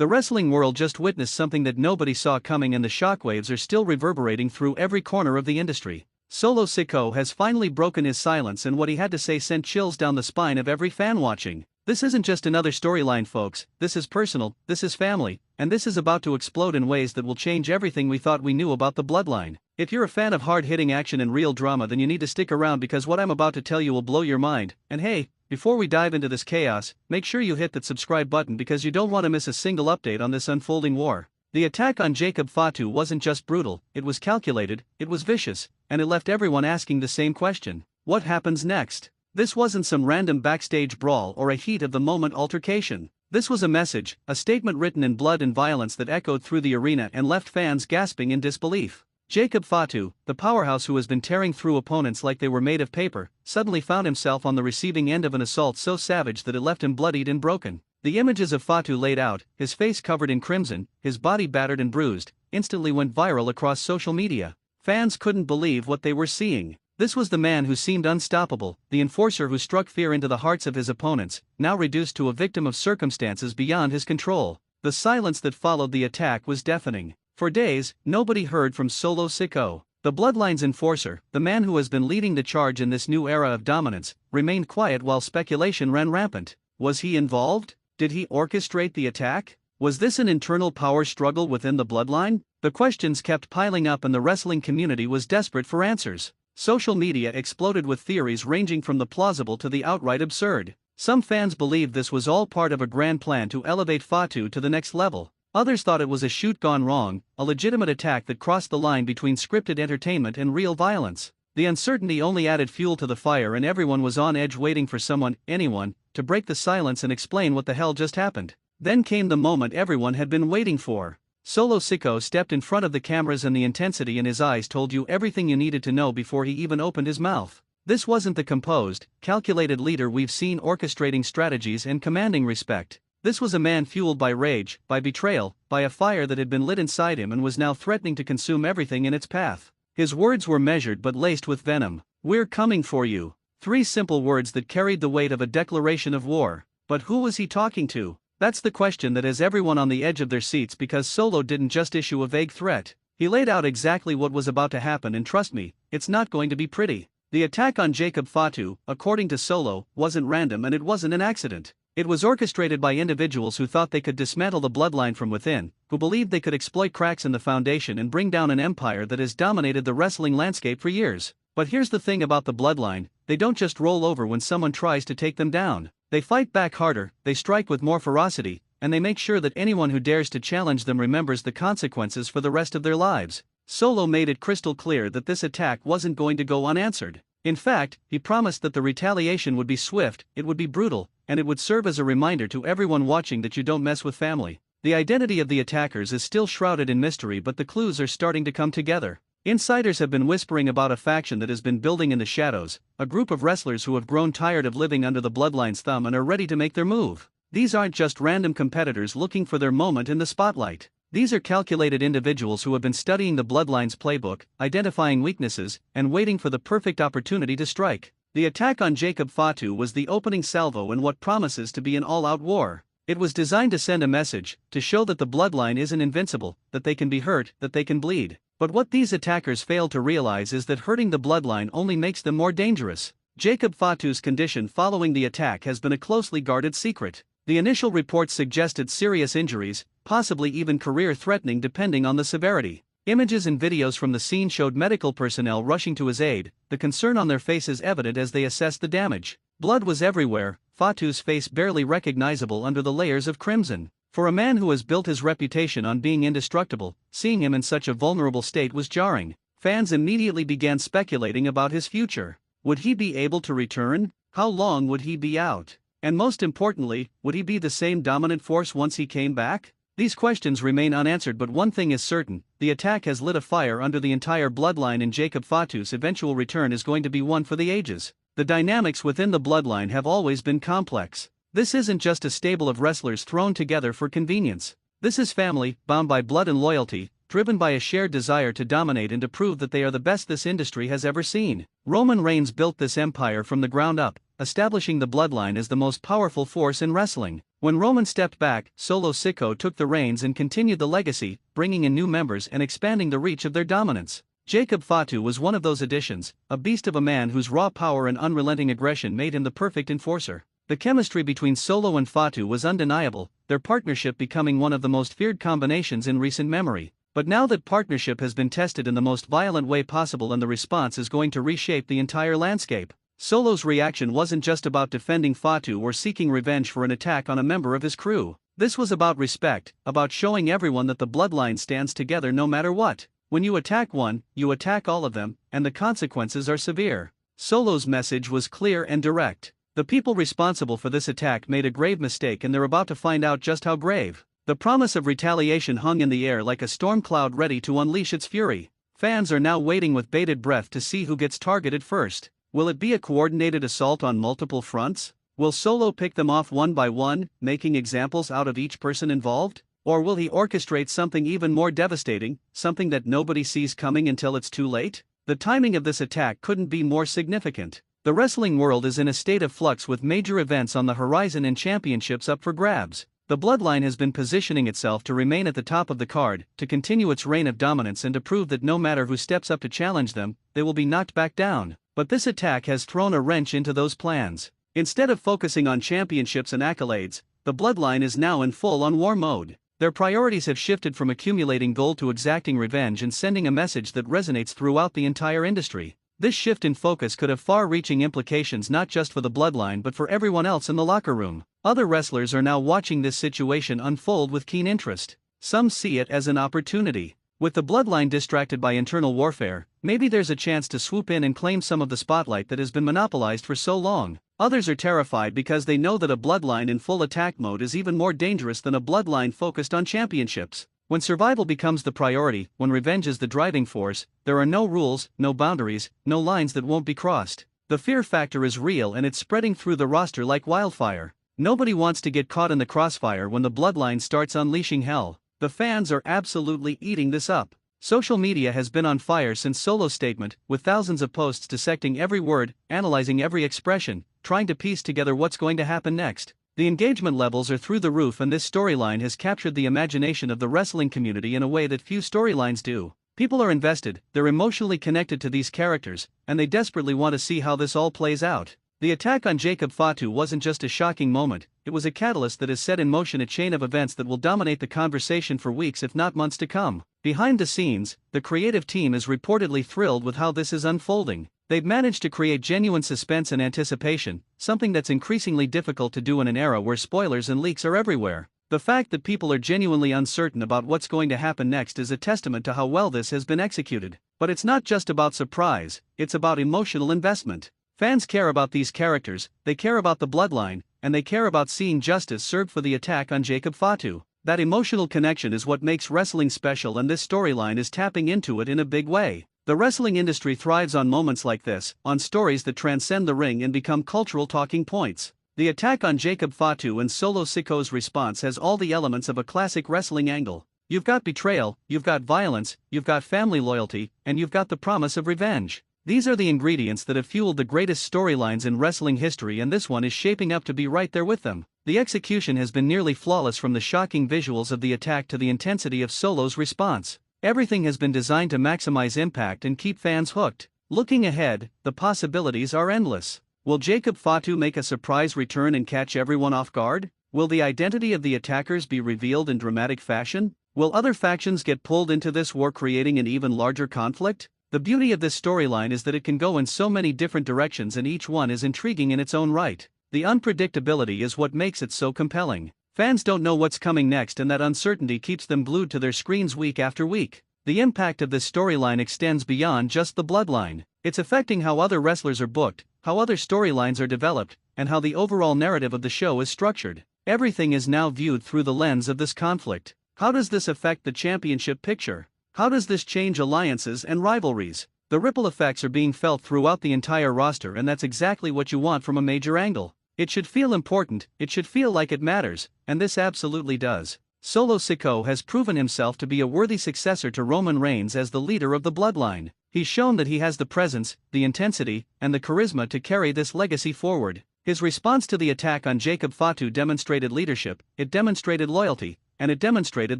The wrestling world just witnessed something that nobody saw coming, and the shockwaves are still reverberating through every corner of the industry. Solo Sikoa has finally broken his silence, and what he had to say sent chills down the spine of every fan watching. This isn't just another storyline, folks. This is personal, this is family, and this is about to explode in ways that will change everything we thought we knew about the bloodline. If you're a fan of hard-hitting action and real drama, then you need to stick around, because what I'm about to tell you will blow your mind. And hey, before we dive into this chaos, make sure you hit that subscribe button, because you don't want to miss a single update on this unfolding war. The attack on Jacob Fatu wasn't just brutal, it was calculated, it was vicious, and it left everyone asking the same question: what happens next? This wasn't some random backstage brawl or a heat-of-the-moment altercation. This was a message, a statement written in blood and violence that echoed through the arena and left fans gasping in disbelief. Jacob Fatu, the powerhouse who has been tearing through opponents like they were made of paper, suddenly found himself on the receiving end of an assault so savage that it left him bloodied and broken. The images of Fatu laid out, his face covered in crimson, his body battered and bruised, instantly went viral across social media. Fans couldn't believe what they were seeing. This was the man who seemed unstoppable, the enforcer who struck fear into the hearts of his opponents, now reduced to a victim of circumstances beyond his control. The silence that followed the attack was deafening. For days, nobody heard from Solo Sikoa. The Bloodline's enforcer, the man who has been leading the charge in this new era of dominance, remained quiet while speculation ran rampant. Was he involved? Did he orchestrate the attack? Was this an internal power struggle within the Bloodline? The questions kept piling up, and the wrestling community was desperate for answers. Social media exploded with theories ranging from the plausible to the outright absurd. Some fans believed this was all part of a grand plan to elevate Fatu to the next level. Others thought it was a shoot gone wrong, a legitimate attack that crossed the line between scripted entertainment and real violence. The uncertainty only added fuel to the fire, and everyone was on edge, waiting for someone, anyone, to break the silence and explain what the hell just happened. Then came the moment everyone had been waiting for. Solo Sikoa stepped in front of the cameras, and the intensity in his eyes told you everything you needed to know before he even opened his mouth. This wasn't the composed, calculated leader we've seen orchestrating strategies and commanding respect. This was a man fueled by rage, by betrayal, by a fire that had been lit inside him and was now threatening to consume everything in its path. His words were measured but laced with venom. "We're coming for you." 3 simple words that carried the weight of a declaration of war. But who was he talking to? That's the question that has everyone on the edge of their seats, because Solo didn't just issue a vague threat. He laid out exactly what was about to happen, and trust me, it's not going to be pretty. The attack on Jacob Fatu, according to Solo, wasn't random, and it wasn't an accident. It was orchestrated by individuals who thought they could dismantle the Bloodline from within, who believed they could exploit cracks in the foundation and bring down an empire that has dominated the wrestling landscape for years. But here's the thing about the Bloodline: they don't just roll over when someone tries to take them down. They fight back harder, they strike with more ferocity, and they make sure that anyone who dares to challenge them remembers the consequences for the rest of their lives. Solo made it crystal clear that this attack wasn't going to go unanswered. In fact, he promised that the retaliation would be swift, it would be brutal, and it would serve as a reminder to everyone watching that you don't mess with family. The identity of the attackers is still shrouded in mystery, but the clues are starting to come together. Insiders have been whispering about a faction that has been building in the shadows, a group of wrestlers who have grown tired of living under the Bloodline's thumb and are ready to make their move. These aren't just random competitors looking for their moment in the spotlight. These are calculated individuals who have been studying the Bloodline's playbook, identifying weaknesses, and waiting for the perfect opportunity to strike. The attack on Jacob Fatu was the opening salvo in what promises to be an all-out war. It was designed to send a message, to show that the Bloodline isn't invincible, that they can be hurt, that they can bleed. But what these attackers failed to realize is that hurting the Bloodline only makes them more dangerous. Jacob Fatu's condition following the attack has been a closely guarded secret. The initial reports suggested serious injuries, possibly even career-threatening depending on the severity. Images and videos from the scene showed medical personnel rushing to his aid, the concern on their faces evident as they assessed the damage. Blood was everywhere, Fatu's face barely recognizable under the layers of crimson. For a man who has built his reputation on being indestructible, seeing him in such a vulnerable state was jarring. Fans immediately began speculating about his future. Would he be able to return? How long would he be out? And most importantly, would he be the same dominant force once he came back? These questions remain unanswered, but one thing is certain: the attack has lit a fire under the entire Bloodline, and Jacob Fatu's eventual return is going to be one for the ages. The dynamics within the Bloodline have always been complex. This isn't just a stable of wrestlers thrown together for convenience. This is family, bound by blood and loyalty, driven by a shared desire to dominate and to prove that they are the best this industry has ever seen. Roman Reigns built this empire from the ground up, establishing the Bloodline as the most powerful force in wrestling. When Roman stepped back, Solo Sikoa took the reins and continued the legacy, bringing in new members and expanding the reach of their dominance. Jacob Fatu was one of those additions, a beast of a man whose raw power and unrelenting aggression made him the perfect enforcer. The chemistry between Solo and Fatu was undeniable, their partnership becoming one of the most feared combinations in recent memory. But now that partnership has been tested in the most violent way possible and the response is going to reshape the entire landscape. Solo's reaction wasn't just about defending Fatu or seeking revenge for an attack on a member of his crew. This was about respect, about showing everyone that the bloodline stands together no matter what. When you attack one, you attack all of them, and the consequences are severe. Solo's message was clear and direct. The people responsible for this attack made a grave mistake and they're about to find out just how grave. The promise of retaliation hung in the air like a storm cloud ready to unleash its fury. Fans are now waiting with bated breath to see who gets targeted first. Will it be a coordinated assault on multiple fronts? Will Solo pick them off one by one, making examples out of each person involved? Or will he orchestrate something even more devastating, something that nobody sees coming until it's too late? The timing of this attack couldn't be more significant. The wrestling world is in a state of flux with major events on the horizon and championships up for grabs. The bloodline has been positioning itself to remain at the top of the card, to continue its reign of dominance and to prove that no matter who steps up to challenge them, they will be knocked back down. But this attack has thrown a wrench into those plans. Instead of focusing on championships and accolades, the bloodline is now in full-on war mode. Their priorities have shifted from accumulating gold to exacting revenge and sending a message that resonates throughout the entire industry. This shift in focus could have far-reaching implications not just for the bloodline but for everyone else in the locker room. Other wrestlers are now watching this situation unfold with keen interest. Some see it as an opportunity. With the bloodline distracted by internal warfare, maybe there's a chance to swoop in and claim some of the spotlight that has been monopolized for so long. Others are terrified because they know that a bloodline in full attack mode is even more dangerous than a bloodline focused on championships. When survival becomes the priority, when revenge is the driving force, there are no rules, no boundaries, no lines that won't be crossed. The fear factor is real and it's spreading through the roster like wildfire. Nobody wants to get caught in the crossfire when the bloodline starts unleashing hell. The fans are absolutely eating this up. Social media has been on fire since Solo's statement, with thousands of posts dissecting every word, analyzing every expression, trying to piece together what's going to happen next. The engagement levels are through the roof and this storyline has captured the imagination of the wrestling community in a way that few storylines do. People are invested, they're emotionally connected to these characters, and they desperately want to see how this all plays out. The attack on Jacob Fatu wasn't just a shocking moment, it was a catalyst that has set in motion a chain of events that will dominate the conversation for weeks if not months to come. Behind the scenes, the creative team is reportedly thrilled with how this is unfolding. They've managed to create genuine suspense and anticipation, something that's increasingly difficult to do in an era where spoilers and leaks are everywhere. The fact that people are genuinely uncertain about what's going to happen next is a testament to how well this has been executed. But it's not just about surprise, it's about emotional investment. Fans care about these characters, they care about the bloodline, and they care about seeing justice served for the attack on Jacob Fatu. That emotional connection is what makes wrestling special and this storyline is tapping into it in a big way. The wrestling industry thrives on moments like this, on stories that transcend the ring and become cultural talking points. The attack on Jacob Fatu and Solo Sikoa's response has all the elements of a classic wrestling angle. You've got betrayal, you've got violence, you've got family loyalty, and you've got the promise of revenge. These are the ingredients that have fueled the greatest storylines in wrestling history and this one is shaping up to be right there with them. The execution has been nearly flawless from the shocking visuals of the attack to the intensity of Solo's response. Everything has been designed to maximize impact and keep fans hooked. Looking ahead, the possibilities are endless. Will Jacob Fatu make a surprise return and catch everyone off guard? Will the identity of the attackers be revealed in dramatic fashion? Will other factions get pulled into this war, creating an even larger conflict? The beauty of this storyline is that it can go in so many different directions and each one is intriguing in its own right. The unpredictability is what makes it so compelling. Fans don't know what's coming next and that uncertainty keeps them glued to their screens week after week. The impact of this storyline extends beyond just the bloodline. It's affecting how other wrestlers are booked, how other storylines are developed, and how the overall narrative of the show is structured. Everything is now viewed through the lens of this conflict. How does this affect the championship picture? How does this change alliances and rivalries? The ripple effects are being felt throughout the entire roster and that's exactly what you want from a major angle. It should feel important, it should feel like it matters, and this absolutely does. Solo Sikoa has proven himself to be a worthy successor to Roman Reigns as the leader of the bloodline. He's shown that he has the presence, the intensity, and the charisma to carry this legacy forward. His response to the attack on Jacob Fatu demonstrated leadership, it demonstrated loyalty, and it demonstrated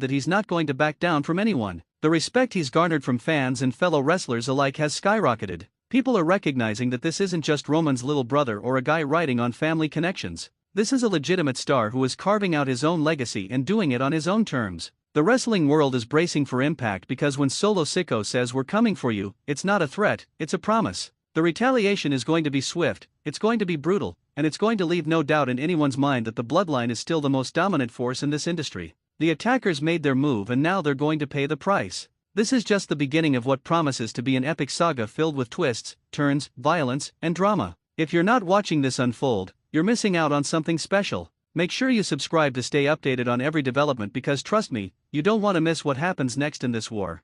that he's not going to back down from anyone. The respect he's garnered from fans and fellow wrestlers alike has skyrocketed. People are recognizing that this isn't just Roman's little brother or a guy writing on family connections. This is a legitimate star who is carving out his own legacy and doing it on his own terms. The wrestling world is bracing for impact because when Solo Sikoa says we're coming for you, it's not a threat, it's a promise. The retaliation is going to be swift, it's going to be brutal, and it's going to leave no doubt in anyone's mind that the bloodline is still the most dominant force in this industry. The attackers made their move and now they're going to pay the price. This is just the beginning of what promises to be an epic saga filled with twists, turns, violence, and drama. If you're not watching this unfold, you're missing out on something special. Make sure you subscribe to stay updated on every development because trust me, you don't want to miss what happens next in this war.